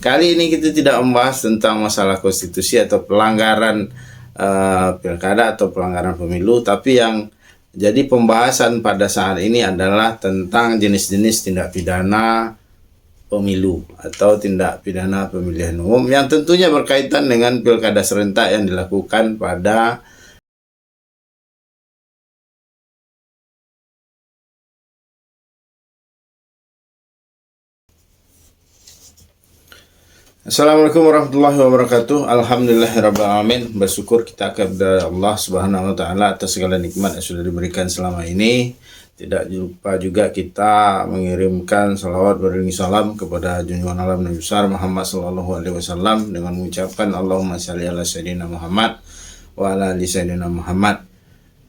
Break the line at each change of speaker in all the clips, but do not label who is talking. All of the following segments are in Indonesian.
Kali ini kita tidak membahas tentang masalah konstitusi atau pelanggaran pilkada atau pelanggaran pemilu, tapi yang jadi pembahasan pada saat ini adalah tentang jenis-jenis tindak pidana pemilu atau tindak pidana pemilihan umum yang tentunya berkaitan dengan pilkada serentak yang dilakukan pada Assalamualaikum warahmatullahi wabarakatuh. Alhamdulillahirrabbilalamin. Bersyukur kita kepada Allah Subhanahu wa Ta'ala atas segala nikmat yang sudah diberikan selama ini. Tidak lupa juga kita mengirimkan salawat beriringi salam kepada junjungan alam Nabi besar Muhammad sallallahu alaihi wasallam dengan mengucapkan Allahumma shalli ala sayyidina Muhammad wa ala ali sayyidina Muhammad.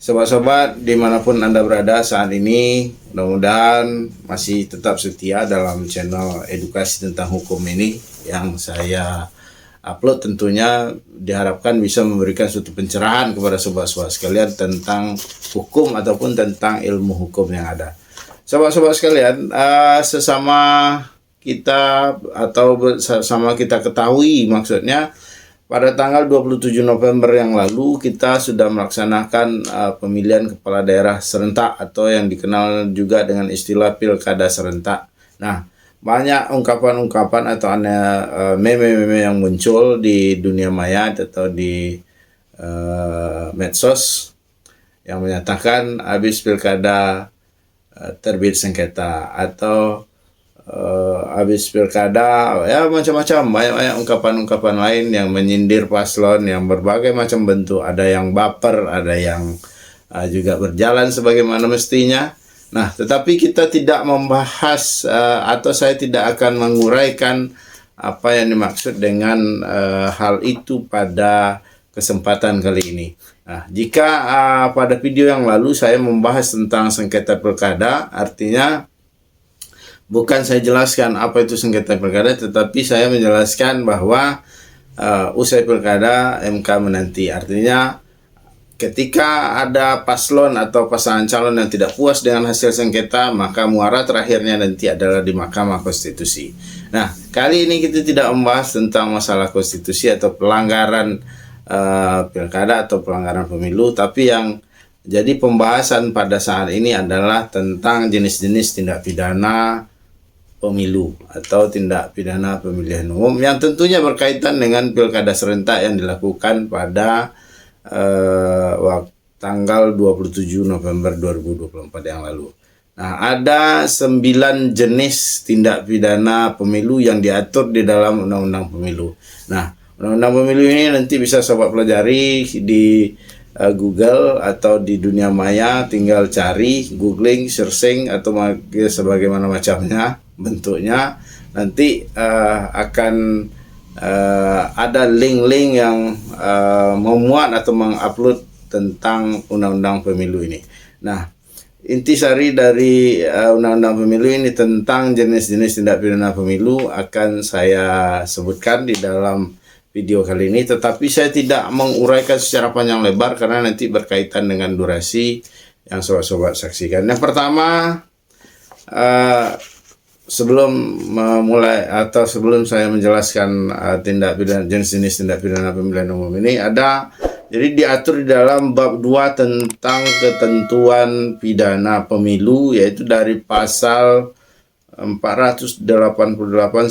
Sobat-sobat dimanapun Anda berada saat ini, mudah-mudahan masih tetap setia dalam channel edukasi tentang hukum ini yang saya upload. Tentunya diharapkan bisa memberikan suatu pencerahan kepada sobat-sobat sekalian tentang hukum ataupun tentang ilmu hukum yang ada. Sobat-sobat sekalian, sesama kita atau sama kita ketahui, maksudnya pada tanggal 27 November yang lalu kita sudah melaksanakan pemilihan kepala daerah serentak atau yang dikenal juga dengan istilah pilkada serentak. Nah, banyak ungkapan-ungkapan atau meme-meme yang muncul di dunia maya atau di medsos yang menyatakan habis pilkada terbit sengketa atau habis pilkada, ya macam-macam, banyak ungkapan-ungkapan lain yang menyindir paslon yang berbagai macam bentuk. Ada yang baper, ada yang juga berjalan sebagaimana mestinya. Nah, tetapi kita tidak membahas atau saya tidak akan menguraikan apa yang dimaksud dengan hal itu pada kesempatan kali ini. Nah, jika pada video yang lalu saya membahas tentang sengketa pilkada, artinya bukan saya jelaskan apa itu sengketa pilkada, tetapi saya menjelaskan bahwa usai pilkada MK menanti. Artinya ketika ada paslon atau pasangan calon yang tidak puas dengan hasil sengketa, maka muara terakhirnya nanti adalah di Mahkamah Konstitusi. Nah, kali ini kita tidak membahas tentang masalah konstitusi atau pelanggaran pilkada atau pelanggaran pemilu, tapi yang jadi pembahasan pada saat ini adalah tentang jenis-jenis tindak pidana pemilu atau tindak pidana pemilihan umum yang tentunya berkaitan dengan pilkada serentak yang dilakukan pada tanggal 27 November 2024 yang lalu. Nah, ada 9 jenis tindak pidana pemilu yang diatur di dalam Undang-Undang Pemilu. Nah, Undang-Undang Pemilu ini nanti bisa sobat pelajari di Google atau di dunia maya, tinggal cari, googling, searching atau sebagaimana macamnya bentuknya, nanti akan ada link-link yang memuat atau mengupload tentang undang-undang pemilu ini. Nah, intisari dari undang-undang pemilu ini tentang jenis-jenis tindak pidana pemilu akan saya sebutkan di dalam video kali ini, tetapi saya tidak menguraikan secara panjang lebar karena nanti berkaitan dengan durasi yang sobat-sobat saksikan. Yang pertama, sebelum memulai atau sebelum saya menjelaskan tindak pidana jenis-jenis tindak pidana pemilihan umum ini, jadi diatur di dalam bab 2 tentang ketentuan pidana pemilu, yaitu dari pasal 488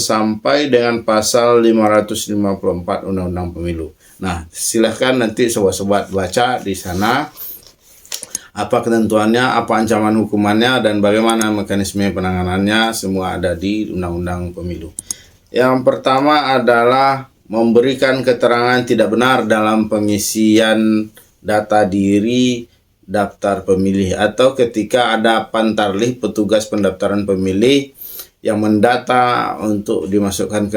sampai dengan pasal 554 Undang-Undang Pemilu. Nah, silahkan nanti sobat-sobat baca di sana apa ketentuannya, apa ancaman hukumannya, dan bagaimana mekanisme penanganannya, semua ada di Undang-Undang Pemilu. Yang pertama adalah memberikan keterangan tidak benar dalam pengisian data diri daftar pemilih, atau ketika ada pantarlih petugas pendaftaran pemilih yang mendata untuk dimasukkan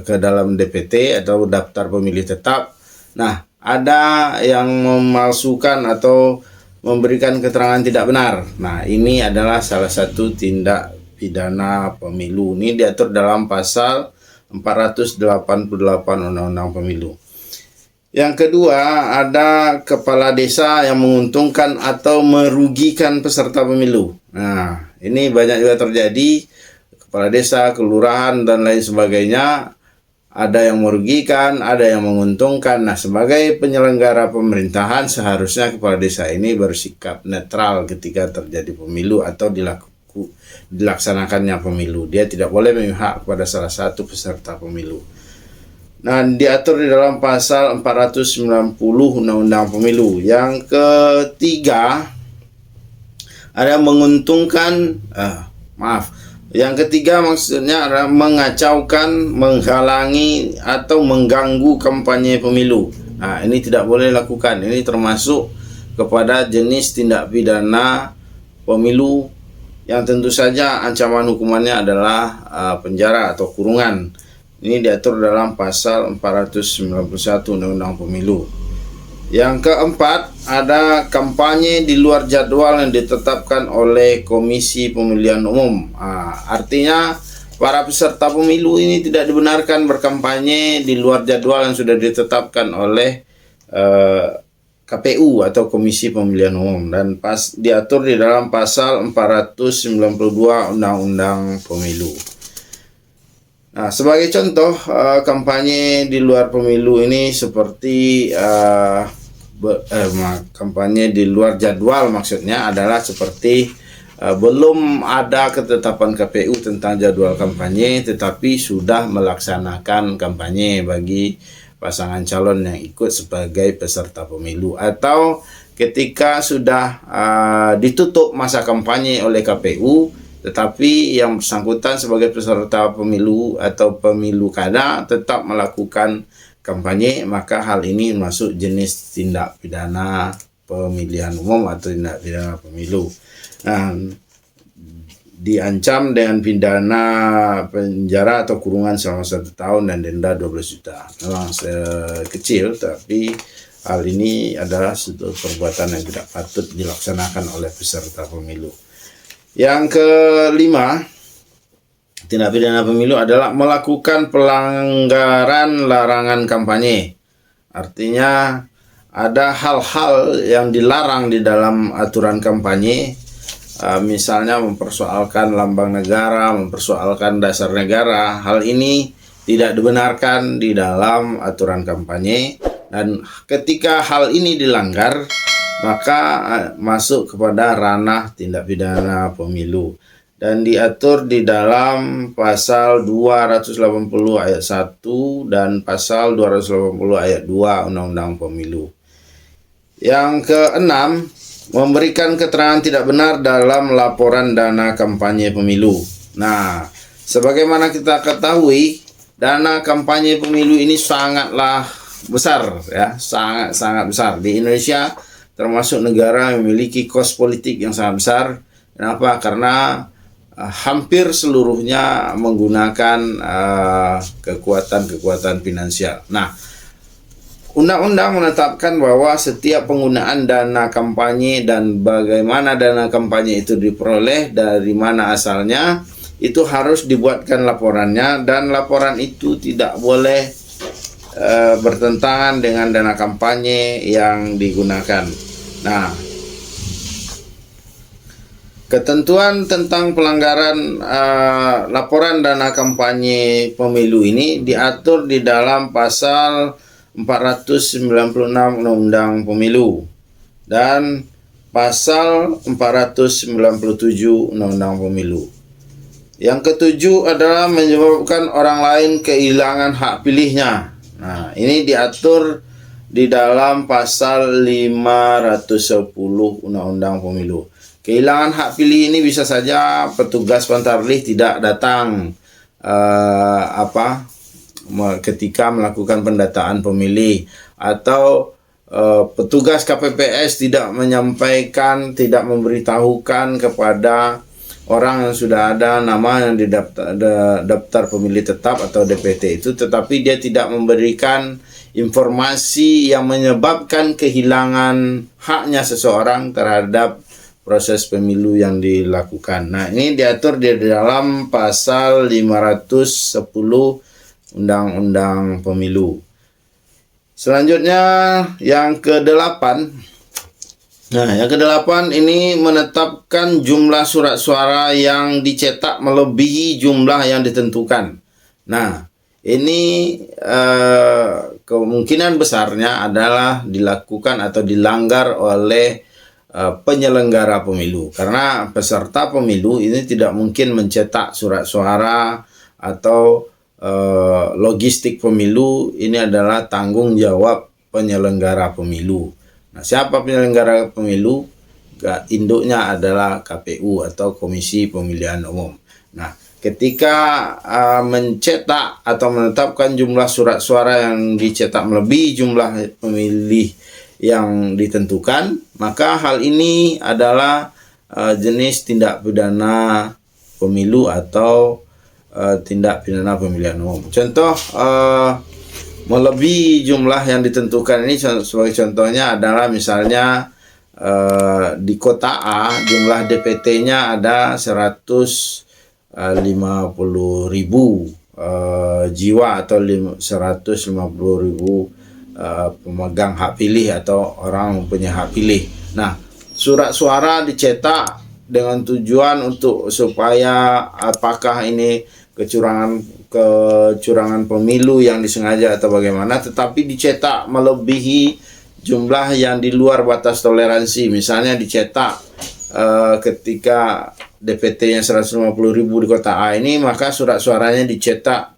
ke dalam DPT atau daftar pemilih tetap. Nah, ada yang memalsukan atau memberikan keterangan tidak benar. Nah, ini adalah salah satu tindak pidana pemilu. Ini diatur dalam pasal 488 Undang-Undang Pemilu. Yang kedua, ada kepala desa yang menguntungkan atau merugikan peserta pemilu. Nah, ini banyak juga terjadi. Kepala desa, kelurahan, dan lain sebagainya ada yang merugikan, ada yang menguntungkan. Nah, sebagai penyelenggara pemerintahan seharusnya kepala desa ini bersikap netral ketika terjadi pemilu atau dilaksanakannya pemilu. Dia tidak boleh memihak kepada salah satu peserta pemilu. Nah, diatur di dalam pasal 490 Undang-Undang Pemilu. Yang ketiga, ada yang menguntungkan, yang ketiga maksudnya adalah mengacaukan, menghalangi, atau mengganggu kampanye pemilu. Nah, ini tidak boleh lakukan. Ini termasuk kepada jenis tindak pidana pemilu yang tentu saja ancaman hukumannya adalah penjara atau kurungan. Ini diatur dalam pasal 491 Undang-Undang Pemilu. Yang keempat, ada kampanye di luar jadwal yang ditetapkan oleh Komisi Pemilihan Umum. Artinya para peserta pemilu ini tidak dibenarkan berkampanye di luar jadwal yang sudah ditetapkan oleh KPU atau Komisi Pemilihan Umum, dan diatur di dalam pasal 492 Undang-Undang Pemilu. Nah, sebagai contoh kampanye di luar pemilu ini seperti kampanye di luar jadwal maksudnya adalah seperti belum ada ketetapan KPU tentang jadwal kampanye tetapi sudah melaksanakan kampanye bagi pasangan calon yang ikut sebagai peserta pemilu, atau ketika sudah ditutup masa kampanye oleh KPU tetapi yang bersangkutan sebagai peserta pemilu atau pemilu kada tetap melakukan kampanye, maka hal ini masuk jenis tindak pidana pemilihan umum atau tindak pidana pemilu. Nah, diancam dengan pidana penjara atau kurungan selama 1 tahun dan denda 12 juta. Memang kecil, tapi hal ini adalah suatu perbuatan yang tidak patut dilaksanakan oleh peserta pemilu. Yang kelima, tindak pidana pemilu adalah melakukan pelanggaran larangan kampanye. Artinya ada hal-hal yang dilarang di dalam aturan kampanye, misalnya mempersoalkan lambang negara, mempersoalkan dasar negara. Hal ini tidak dibenarkan di dalam aturan kampanye, dan ketika hal ini dilanggar maka masuk kepada ranah tindak pidana pemilu dan diatur di dalam pasal 280 ayat 1 dan pasal 280 ayat 2 Undang-Undang Pemilu. Yang keenam, memberikan keterangan tidak benar dalam laporan dana kampanye pemilu. Nah, sebagaimana kita ketahui, dana kampanye pemilu ini sangatlah besar, ya, sangat besar. Di Indonesia termasuk negara yang memiliki kos politik yang sangat besar. Kenapa? Karena hampir seluruhnya menggunakan kekuatan finansial. Nah, undang-undang menetapkan bahwa setiap penggunaan dana kampanye dan bagaimana dana kampanye itu diperoleh, dari mana asalnya, itu harus dibuatkan laporannya, dan laporan itu tidak boleh bertentangan dengan dana kampanye yang digunakan. Nah, ketentuan tentang pelanggaran laporan dana kampanye pemilu ini diatur di dalam pasal 496 Undang-Undang Pemilu dan pasal 497 Undang-Undang Pemilu. Yang ketujuh adalah menyebabkan orang lain kehilangan hak pilihnya. Nah, ini diatur di dalam pasal 510 Undang-Undang Pemilu. Kehilangan hak pilih ini bisa saja petugas pantarlih tidak datang ketika melakukan pendataan pemilih, atau petugas KPPS tidak menyampaikan, tidak memberitahukan kepada orang yang sudah ada nama yang di daftar pemilih tetap atau DPT itu, tetapi dia tidak memberikan informasi yang menyebabkan kehilangan haknya seseorang terhadap proses pemilu yang dilakukan. Nah, ini diatur di dalam pasal 510 Undang-Undang Pemilu. Selanjutnya yang ke-8. Nah, yang ke-8 ini menetapkan jumlah surat suara yang dicetak melebihi jumlah yang ditentukan. Nah, ini kemungkinan besarnya adalah dilakukan atau dilanggar oleh penyelenggara pemilu, karena peserta pemilu ini tidak mungkin mencetak surat suara atau logistik pemilu. Ini adalah tanggung jawab penyelenggara pemilu. Nah, siapa penyelenggara pemilu? Induknya adalah KPU atau Komisi Pemilihan Umum. Nah, ketika mencetak atau menetapkan jumlah surat suara yang dicetak melebihi jumlah pemilih yang ditentukan, maka hal ini adalah jenis tindak pidana pemilu atau tindak pidana pemilihan umum. Contoh melebihi jumlah yang ditentukan ini sebagai contohnya adalah misalnya di kota A jumlah DPT-nya ada 150.000 jiwa atau 150.000 pemegang hak pilih atau orang mempunyai hak pilih. Nah, surat suara dicetak dengan tujuan untuk supaya apakah ini kecurangan pemilu yang disengaja atau bagaimana, tetapi dicetak melebihi jumlah yang di luar batas toleransi. Misalnya dicetak ketika DPT-nya 150.000 di kota A ini, maka surat suaranya dicetak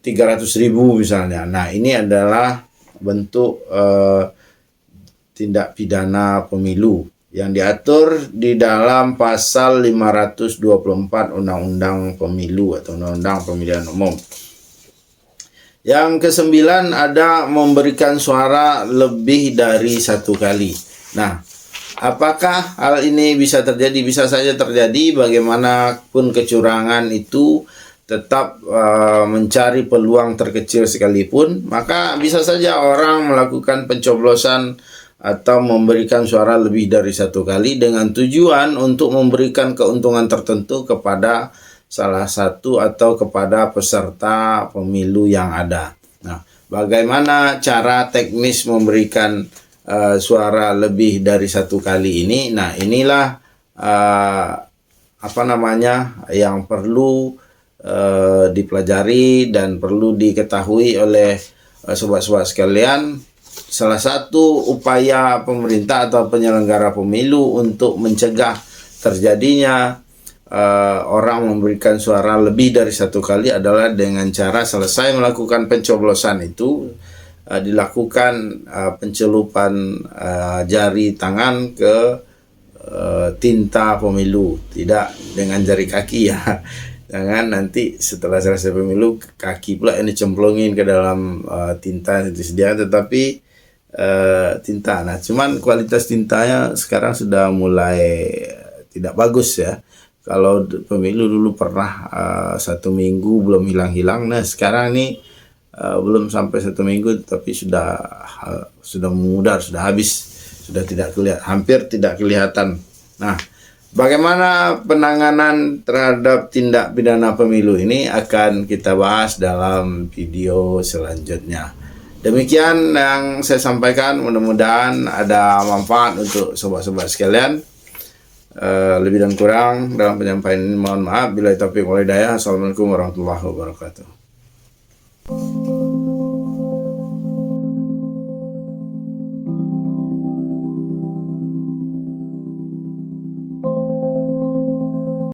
300.000 misalnya. Nah, ini adalah bentuk tindak pidana pemilu yang diatur di dalam pasal 524 Undang-Undang Pemilu atau Undang-Undang Pemilihan Umum. Yang kesembilan ada memberikan suara lebih dari satu kali. Nah, apakah hal ini bisa terjadi? Bisa saja terjadi. Bagaimanapun kecurangan itu tetap mencari peluang terkecil sekalipun, maka bisa saja orang melakukan pencoblosan atau memberikan suara lebih dari satu kali dengan tujuan untuk memberikan keuntungan tertentu kepada salah satu atau kepada peserta pemilu yang ada. Nah, bagaimana cara teknis memberikan suara lebih dari satu kali ini? Nah, inilah yang perlu dipelajari dan perlu diketahui oleh sobat-sobat sekalian. Salah satu upaya pemerintah atau penyelenggara pemilu untuk mencegah terjadinya orang memberikan suara lebih dari satu kali adalah dengan cara selesai melakukan pencoblosan itu dilakukan pencelupan jari tangan ke tinta pemilu, tidak dengan jari kaki ya. Jangan nanti setelah selesai pemilu kaki pula yang dicemplungin ke dalam tinta yang disediakan, tetapi tinta. Nah, cuman kualitas tintanya sekarang sudah mulai tidak bagus ya. Kalau pemilu dulu pernah 1 minggu belum hilang-hilang. Nah, sekarang ini belum sampai 1 minggu, tapi sudah memudar, sudah habis, sudah tidak kelihatan, hampir tidak kelihatan. Nah, bagaimana penanganan terhadap tindak pidana pemilu ini akan kita bahas dalam video selanjutnya. Demikian yang saya sampaikan, mudah-mudahan ada manfaat untuk sobat-sobat sekalian. Lebih dan kurang dalam penyampaian ini mohon maaf. Billahi taufiq wal hidayah. Assalamualaikum warahmatullahi wabarakatuh.